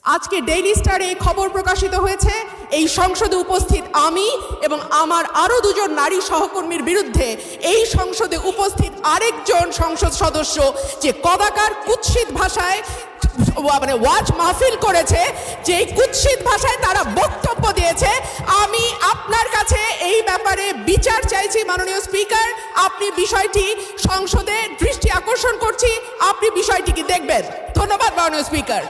আজকে ডেইলি স্টারে খবর প্রকাশিত হয়েছে এই সংসদে উপস্থিত আমি এবং আমার আরও দুজন নারী সহকর্মীর বিরুদ্ধে এই সংসদে উপস্থিত আরেকজন সংসদ সদস্য যে কদাকার কুৎসিত ভাষায় মানে ওয়াজ মাহফিল করেছে, যে কুৎসিত ভাষায় তারা বক্তব্য দিয়েছে। আমি আপনার কাছে এই ব্যাপারে বিচার চাইছি মাননীয় স্পিকার। আপনি বিষয়টি সংসদে দৃষ্টি আকর্ষণ করছি, আপনি বিষয়টিকে দেখবেন। ধন্যবাদ মাননীয় স্পিকার।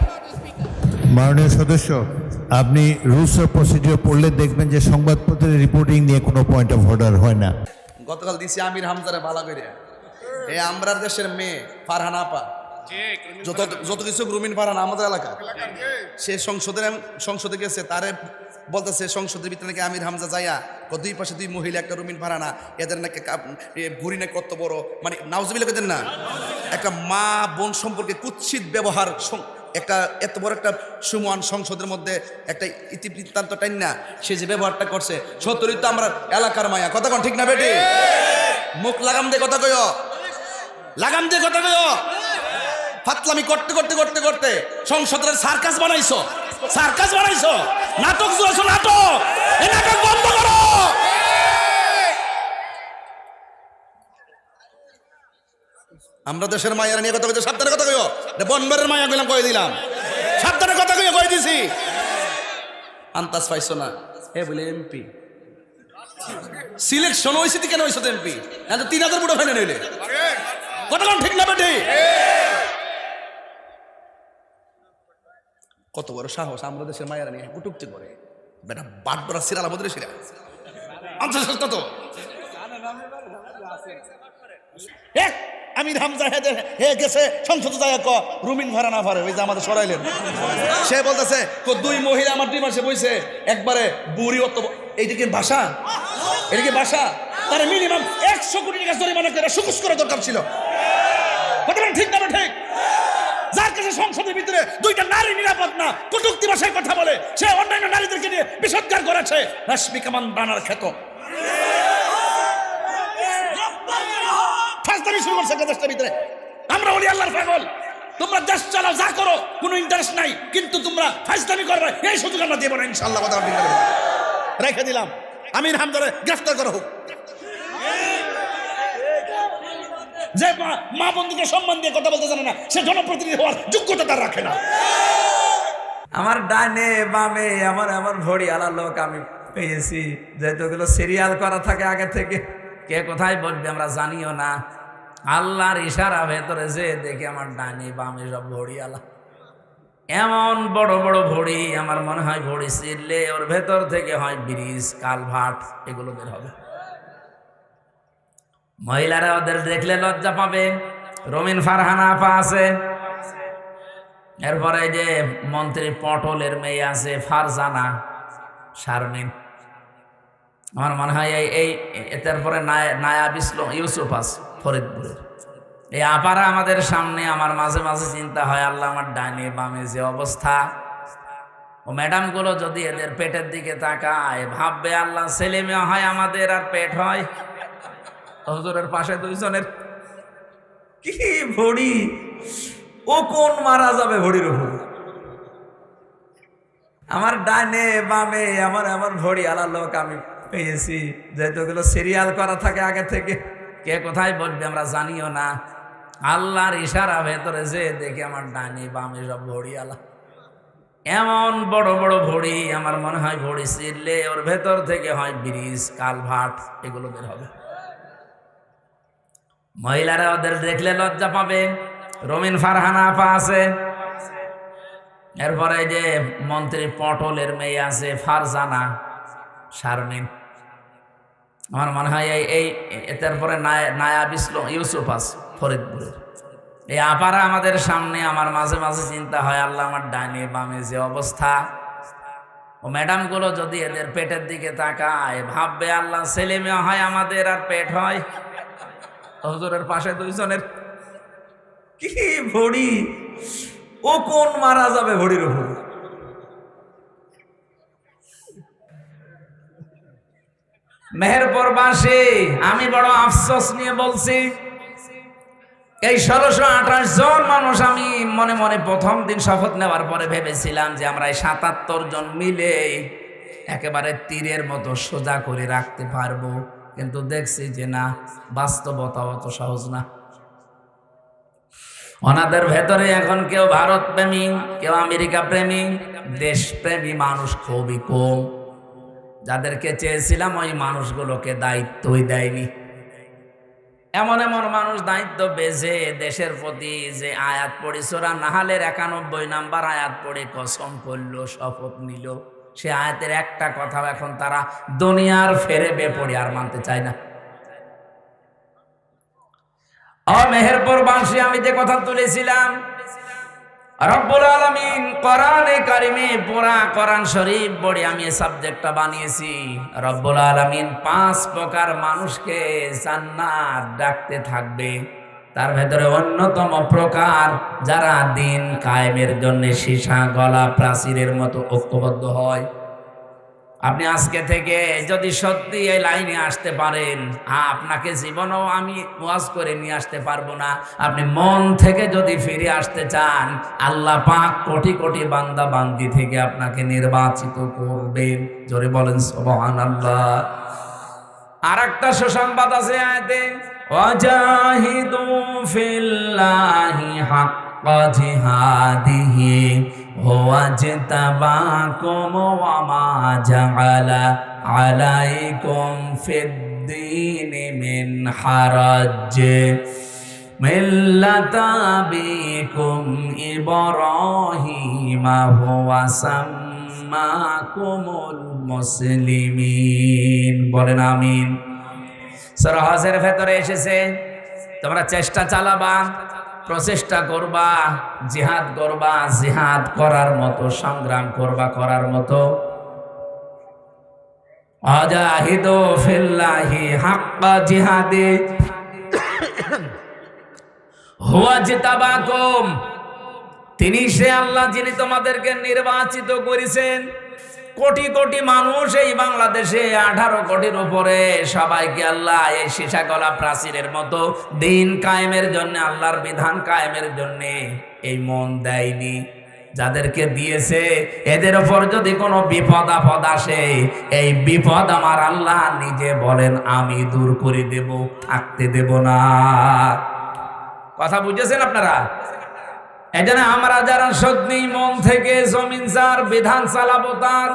মাননীয় সদস্য, আপনি রুলস অফ প্রসিডিওর পড়লে দেখবেন যে সংবাদপত্রের রিপোর্টিং নিয়ে কোনো পয়েন্ট অফ অর্ডার হয় না। গতকাল দিছি আমির হামজারে ভালো করে, এই আমরার দেশের মেয়ে ফারহানা আপা, যত কিছু রুমিন ফারহানা আমাদের এলাকা, সে সংসদে গেছে, তারে বলতেছে সংসদের ভিতরে নাকি আমির হামজা যাইয়া দুই পাশে দুই মহিলা, একটা রুমিন ফারহানা, এদের নাকি ভুরি নাকি কত বড়, মানে নাউজুবিল্লাহ কইতেন না, একটা মা বোন সম্পর্কে কুৎসিত ব্যবহার, একটা এত বড় একটা সুমহান সংসদের মধ্যে একটা ইতিবৃত্তান্ত টাইন না সে যে ব্যবহারটা করছে, সত্যই তো আমরা এলাকার মায়া। কথা কোন ঠিক না বেটি? মুখ লাগাম দিয়ে কথা কয়, লাগাম দিয়ে কথা কয়। ফাতলামি করতে করতে করতে করতে সংসদের সার্কাস বানাইছো, সার্কাস বানাইছো, নাটক জুড়েছো, নাটক, এই নাটক বন্ধ করো। আমরা দেশের মায়ের নিয়ে কথা কইতে সাবধানে কথা কইও, বনবের মায়া গেলাম কয়ে দিলাম, সাবধানে কথা কইও, কয়ে দিছি। আন্তাজ পাইছো না এ বলে এমপি সিলেকশন হয়েছে, কেন হয়েছে তো এমপি? 3000 ভোট ফাইনাল হইলে কথা কোন ঠিক না বেটি? কত বড় সাহস আমরা দেশের মায়েরা নিয়ে কুটুক্তি করে, বেটা বাট বড় সিরালা বদলে সিরা আন্তর্জাতিক তো এক আমির হামজা হে গেছে সংসদ যায় ক রুমিন ভাড়া না ভাড়ে, ওই যে আমাদের সরাইলেন, সে বলতেছে দুই মহিলা আমার দুই মাসে বইছে একবারে বুড়ি, অত এইদিকে ভাষা, এদিকে ভাষা, তার মিনিমাম 100 কোটি টাকা জরিমানা করে সুকুশ করা দরকার ছিল। কথা ঠিক না ঠিক? যার কাছে সংসদের ভিতরে দুইটা নারী নিরাপদ না, কটূক্তি ভাষায় কথা বলে, সে অন্যান্য নারীদেরকে নিয়ে বিষোদ্গার করেছে, রশ্মি কামান বানার ক্ষেত ফাজলামি শুরু করছে দেশের ভিতরে। আমরা বলি আল্লাহর পাগল, তোমরা দেশ চালাও, যা করো, কোনো ইন্টারেস্ট নাই, কিন্তু তোমরা ফাজলামি করবে, এই সুযোগ আমরা দেব না ইনশাআল্লাহ। কথা রেখে দিলাম, আমির হামজারে গ্রেফতার করা হোক। যে মা বন্ধুকে সম্মান দিয়ে কথা বলতে জানে না, সে জনপ্রতিনিধি হওয়ার যোগ্যতা তার রাখে না। আমার ডানে বামে আমার আমার ভরি আলা লোক আমি পেয়েছি, যেহেতু ওগুলো সিরিয়াল করা থাকে আগে থেকে, কে কোথায় বসবে আমরা জানিও না। আল্লাহর ইশারা ভেতরে যে দেখি আমার ডানে বামে সব ভরি আলা, এমন বড় বড় ভড়ি, আমার মনে হয় ভড়ি ছিঁড়লে ওর ভেতর থেকে হয় ব্রিজ, কালভার্ট, এগুলো বের হবে। মহিলারা ওদের দেখলে লজ্জা পাবে। রুমিন ফারহানা আপা আছে, এরপরে যে মন্ত্রী পটলের মেয়ে আছে ফারজানা শারমিন, আমার মনে হয় এই তারপরে নায়াব ইউসুফ আছে ফরিদপুরের। এই আপারা আমাদের সামনে, আমার মাঝে মাঝে চিন্তা হয় আল্লাহ আমার ডানে বামে যে অবস্থা, ও ম্যাডামগুলো যদি এদের পেটের দিকে তাকায় ভাববে আল্লাহ ছেলে মেয়ে হয় আমাদের আর পেট হয়। হুজুরের পাশে দুইজনের কি ভড়ি, ও কোন মারা যাবে ভড়ির উপর। আমার ডানে বামে আমার আমার ভড়ি আলা লোক আমি পেয়েছি, যেহেতু ওগুলো সিরিয়াল করা থাকে আগে থেকে, কে কোথায় বসবে আমরা জানিও না। আল্লাহর ইশারা ভেতরে যে দেখি আমার ডানে বামে সব ভড়ি আলা, এমন বড় বড় ভড়ি, আমার মনে হয় ভড়ি ছিঁড়লে ওর ভেতর থেকে হয় ব্রিজ, কালভার্ট, এগুলো বের হবে। মহিলারা ওদের দেখলে লজ্জা পাবে। রুমিন ফারহানা আপা আছে, এরপরে যে মন্ত্রী পটলের মেয়ে আছে ফারজানা শারমিন, আমার মনে হয় এই তারপরে নায়াব ইউসুফ আছে ফরিদপুরের। এই আপারা আমাদের সামনে, আমার মাঝে মাঝে চিন্তা হয় আল্লাহ আমার ডানে বামে যে অবস্থা, ও ম্যাডামগুলো যদি এদের পেটের দিকে তাকায় ভাববে আল্লাহ ছেলে মেয়ে হয় আমাদের আর পেট হয়। হুজুরের পাশে দুইজনের কি ভড়ি, ও কোন মারা যাবে ভড়ির উপর। মেহেরপুরবাসী, আমি বড় আফসোস নিয়ে বলছি, এই ১৬২৮ জন মানুষ, আমি মনে মনে প্রথম দিন শপথ নেওয়ার পরে ভেবেছিলাম যে আমরা এই ৭৭ জন মিলে একেবারে তীরের মতো সোজা করে রাখতে পারবো, কিন্তু দেখছি যে না, বাস্তবতা অত সহজ না। ওনাদের ভেতরে এখন কেউ ভারত প্রেমী, কেউ আমেরিকা প্রেমী, দেশপ্রেমী মানুষ খুবই কম। যাদেরকে চেয়েছিলাম ওই মানুষগুলোকে দায়িত্বই দেয়নি। এমন এমন মানুষ দায়িত্ব পেয়েছে দেশের প্রতি, যে আয়াত পড়ি সূরা নাহালের ৯১ নাম্বার আয়াত পড়ে কসম করলো, শপথ নিল, সে আয়াতের একটা কথাও এখন তারা দুনিয়ার ফেরে বেপড়ে আর মানতে চায় না। মেহেরপুর বাসী আমি যে কথা তুলেছিলাম, রব্বুল আলামিন কোরআনে কারিমে পুরা কোরআন শরীফ পড়ে আমি এই সাবজেক্টটা বানিয়েছি। রব্বুল আলামিন ৫ প্রকার মানুষকে জান্নাত ডাকতে থাকবে, তার ভেতরে অন্যতম প্রকার যারা দিন কায়েমের জন্য সীসা গলা প্রাচীরের মতো ঐক্যবদ্ধ হয়। আপনি আজকে থেকে যদি সত্যি এই লাইনে আসতে পারেন, আপনাকে জীবনেও আমি ওয়াজ করে নিয়ে আসতে পারবো না, আপনি মন থেকে যদি ফিরে আসতে চান, আল্লাহ পাক কোটি কোটি বান্দা বান্দি থেকে আপনাকে নির্বাচিত করবেন। জোরে বলেন সুবহানাল্লাহ। আর একটা সুসংবাদ আছে আয়াতে, ওয়াজাহিদু ফিল্লাহি হাক্কা জিহাদিহি ওয়াজতাবাকুম ওয়া মা জাআলা আলাইকুম ফিদ্দীনি মিন হারাজ মিল্লাতা আবিকুম ইব্রাহিমা হুয়া সাম্মাকুমুল মুসলিমিন। বলেন আমিন। সূরা হজের ভেতরে এসেছে, তোমরা চেষ্টা চালাবা, প্রচেষ্টা করবা, জিহাদ করবা, জিহাদ করার মতো সংগ্রাম করবা, করার মতো। আজাহিদু ফিল্লাহি হাক্কা জিহাদি হুয়া জিতাবাকুম, তিনি সে আল্লাহ যিনি তোমাদেরকে নির্বাচিত করেছেন। কোটি কোটি মানুষ এই বাংলাদেশে, 18 কোটির উপরে, সবাইকে আল্লাহ এই সীসা গলা প্রাচীরের মতো দিন কায়েমের জন্য, আল্লাহর বিধান কায়েমের জন্য এই মন দেয়নি। যাদেরকে দিয়েছে এদের উপর যদি কোনো বিপদ আপদ আসে, এই বিপদ আমার আল্লাহ নিজে বলেন আমি দূর করে দেব, থাকতে দেব না। কথা বুঝেছেন আপনারা? এই জন্য আমরা যারা সত্যি মন থেকে জমিন যার বিধান চালাবো, তার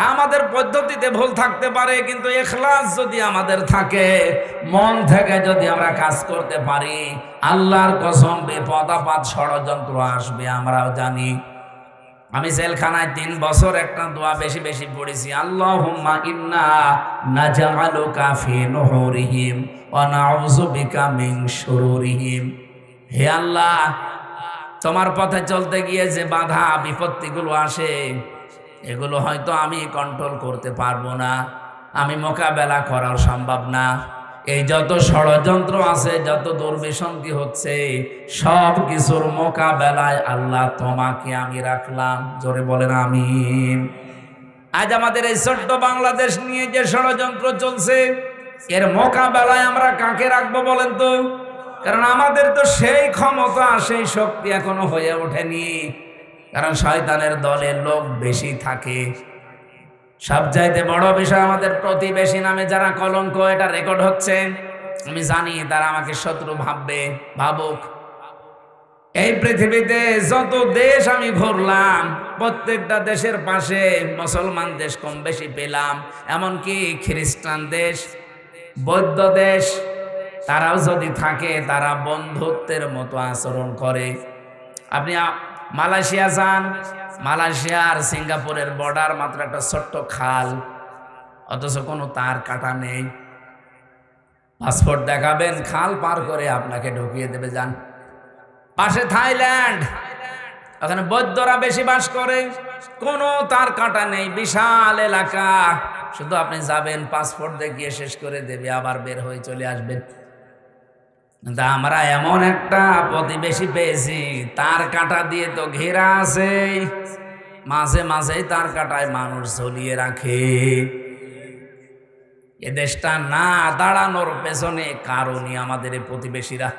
আমাদের পদ্ধতিতে ভুল থাকতে পারে, কিন্তু ইখলাস যদি আমাদের থাকে, মন থেকে যদি আমরা কাজ করতে পারি, আল্লাহর কসম বিপদ আপদ ষড়যন্ত্র আসবে আমরাও জানি। আমি জেলখানায় 3 বছর একটা দোয়া বেশি বেশি পড়েছি, আল্লাহুম্মা ইন্না নাজআলুকা ফি নুহুরিহিম ওয়া নাউযু বিকা মিন শুরুরিহিম। হে আল্লাহ, তোমার পথে চলতে গিয়ে যে বাধা বিপত্তিগুলো আসে, এগুলো হয়তো আমি কন্ট্রোল করতে পারবো না, আমি মোকাবেলা করাও সম্ভব না। এই যত ষড়যন্ত্র আছে, যত দুর্বিসন্ধি হচ্ছে, সব কিছুর মোকাবেলায় আল্লাহ তোমাকে আমি রাখলাম। জোরে বলেন আমিন। আজ আমাদের এই ছোট্ট বাংলাদেশ নিয়ে যে ষড়যন্ত্র চলছে, এর মোকাবেলায় আমরা কাকে রাখবো বলেন তো? কারণ আমাদের তো সেই ক্ষমতা, সেই শক্তি এখনো হয়ে ওঠেনি, কারণ শয়তানের দলে লোক বেশি থাকে। সবচাইতে বড় বিষয়, আমাদের প্রতিবেশী নামে যারা কলঙ্ক, এটা রেকর্ড হচ্ছে, আমি জানি তারা আমাকে শত্রু ভাববে, ভাবুক। এই পৃথিবীতে যত দেশ আমি ঘুরলাম, প্রত্যেকটা দেশের পাশে মুসলমান দেশ কম বেশি পেলাম, এমনকি খ্রিস্টান দেশ, বৌদ্ধ দেশ, তারাও যদি থাকে, তারা বন্ধুত্বের মতো আচরণ করে। আপনি মালয়েশিয়া যান, মালয়েশিয়া আর সিঙ্গাপুরের বর্ডার মাত্র একটা ছোট্ট খাল, অথচ কোনো তার কাটা নেই। পাসপোর্ট দেখাবেন, খাল পার করে আপনাকে ঢুকিয়ে দেবে। যান পাশে থাইল্যান্ড, ওখানে বৌদ্ধরা বেশি বাস করে, কোনো তার কাটা নেই, বিশাল এলাকা, শুধু আপনি যাবেন, পাসপোর্ট দেখিয়ে শেষ করে দেবে, আবার বের হয়ে চলে আসবেন। কিন্তু আমরা এমন একটা প্রতিবেশী পেয়েছি, তার কাটা দিয়ে তো ঘেরা আছে, মাঝে মাঝেই তার কাটায় মানুষ ঝুলিয়ে রাখে। এ দেশটা না দাঁড়ানোর পেছনে কারণই আমাদের এই প্রতিবেশীরা।